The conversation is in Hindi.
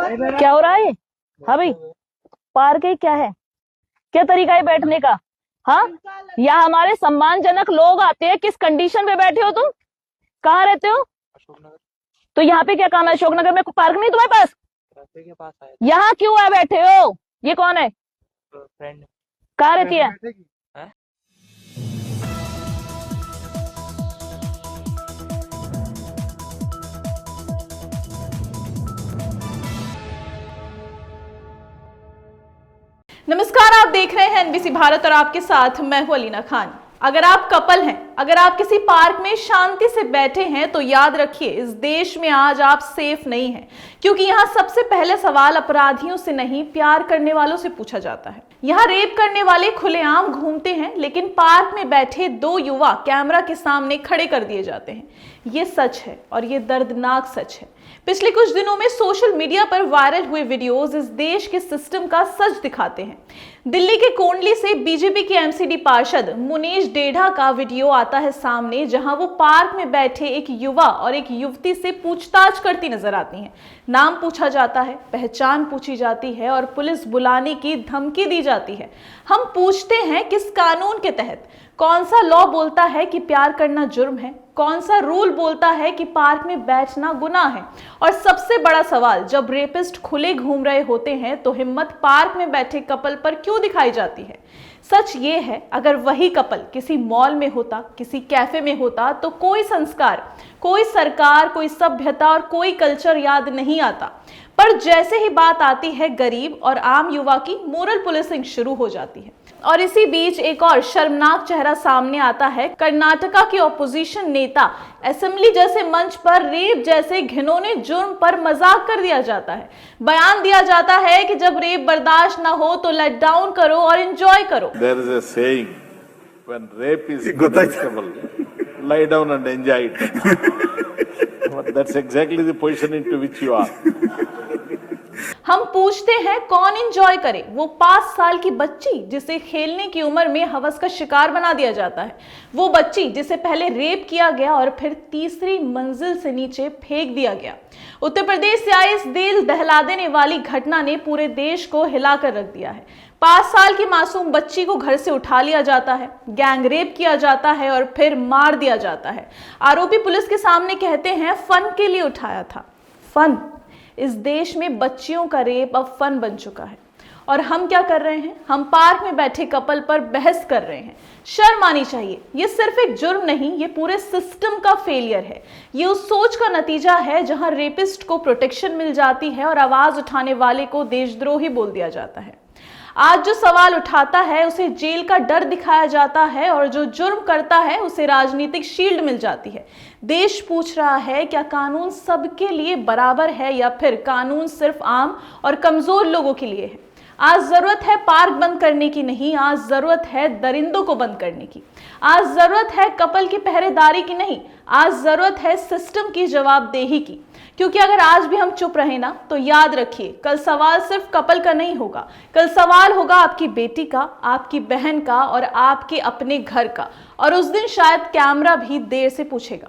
क्या हो रहा है? हाँ भाई, पार्क है क्या है? क्या तरीका है बैठने का? हाँ, यहाँ हमारे सम्मानजनक लोग आते हैं। किस कंडीशन पे बैठे हो तुम? कहाँ रहते हो? अशोकनगर। तो यहाँ पे क्या काम है? अशोकनगर में कोई पार्क नहीं तुम्हारे पास? रास्ते के पास आया यहाँ क्यों आए बैठे हो? ये कौन है? था फ्रेंड। कहाँ रहती है? हैं? नमस्कार, आप देख रहे हैं एनबीसी भारत और आपके साथ मैं हूं अलीना खान। अगर आप कपल हैं, अगर आप किसी पार्क में शांति से बैठे हैं तो याद रखिए, इस देश में आज आप सेफ नहीं हैं, क्योंकि यहाँ सबसे पहले सवाल अपराधियों से नहीं, प्यार करने वालों से पूछा जाता है। यहाँ रेप करने वाले खुलेआम घूमते हैं, लेकिन पार्क में बैठे दो युवा कैमरा के सामने खड़े कर दिए जाते हैं। ये सच है और ये दर्दनाक सच है। पिछले कुछ दिनों में सोशल मीडिया पर वायरल हुए वीडियोस इस देश के सिस्टम का सच दिखाते हैं। दिल्ली के कोंडली से बीजेपी के एमसीडी पार्षद मुनीश डेढ़ा का वीडियो आता है सामने, जहां वो पार्क में बैठे एक युवा और एक युवती से पूछताछ करती नजर आती हैं। नाम पूछा जाता है, पहचान पूछी जाती है और पुलिस बुलाने की धमकी दी जाती है। हम पूछते हैं, किस कानून के तहत? कौन सा लॉ बोलता है कि प्यार करना जुर्म है? कौन सा रूल बोलता है कि पार्क में बैठना गुनाह है? और सबसे बड़ा सवाल, जब रेपिस्ट खुले घूम रहे होते हैं तो हिम्मत पार्क में बैठे कपल पर क्यों दिखाई जाती है? सच ये है, अगर वही कपल किसी मॉल में होता, किसी कैफे में होता, तो कोई संस्कार, कोई सरकार, कोई सभ्यता और कोई कल्चर याद नहीं आता। पर जैसे ही बात आती है गरीब और आम युवा की, मोरल पुलिसिंग शुरू हो जाती है। और इसी बीच एक और शर्मनाक चेहरा सामने आता है। कर्नाटका के ऑपोजिशन नेता असेंबली जैसे मंच पर रेप जैसे घिनौने जुर्म पर मजाक कर दिया जाता है। बयान दिया जाता है कि जब रेप बर्दाश्त ना हो तो लेट डाउन करो और एंजॉय करो। There is a saying, when rape is punishable, lie down and enjoy it. But that's exactly the position into which you are. हम पूछते हैं, कौन एंजॉय करे? वो 5 साल की बच्ची जिसे खेलने की उम्र में हवस का शिकार बना दिया जाता है। वो बच्ची जिसे पहले रेप किया गया और फिर तीसरी मंजिल से नीचे फेंक दिया गया। उत्तर प्रदेश से आई इस दिल दहला देने वाली घटना ने पूरे देश को हिलाकर रख दिया है। 5 साल की मासूम बच्ची को घर से उठा लिया जाता है, गैंग रेप किया जाता है और फिर मार दिया जाता है। आरोपी पुलिस के सामने कहते हैं, फन के लिए उठाया था। फन? इस देश में बच्चियों का रेप अब फन बन चुका है। और हम क्या कर रहे हैं? हम पार्क में बैठे कपल पर बहस कर रहे हैं। शर्म आनी चाहिए। ये सिर्फ एक जुर्म नहीं, ये पूरे सिस्टम का फेलियर है। ये उस सोच का नतीजा है जहां रेपिस्ट को प्रोटेक्शन मिल जाती है और आवाज उठाने वाले को देशद्रोही बोल दिया जाता है। आज जो सवाल उठाता है उसे जेल का डर दिखाया जाता है और जो जुर्म करता है उसे राजनीतिक शील्ड मिल जाती है। देश पूछ रहा है, क्या कानून सबके लिए बराबर है या फिर कानून सिर्फ आम और कमजोर लोगों के लिए है? आज जरूरत है पार्क बंद करने की नहीं, आज जरूरत है दरिंदों को बंद करने की। आज जरूरत है कपल की पहरेदारी की नहीं, आज जरूरत है सिस्टम की जवाबदेही की। क्योंकि अगर आज भी हम चुप रहे ना, तो याद रखिए, कल सवाल सिर्फ कपल का नहीं होगा, कल सवाल होगा आपकी बेटी का, आपकी बहन का और आपके अपने घर का। और उस दिन शायद कैमरा भी देर से पूछेगा।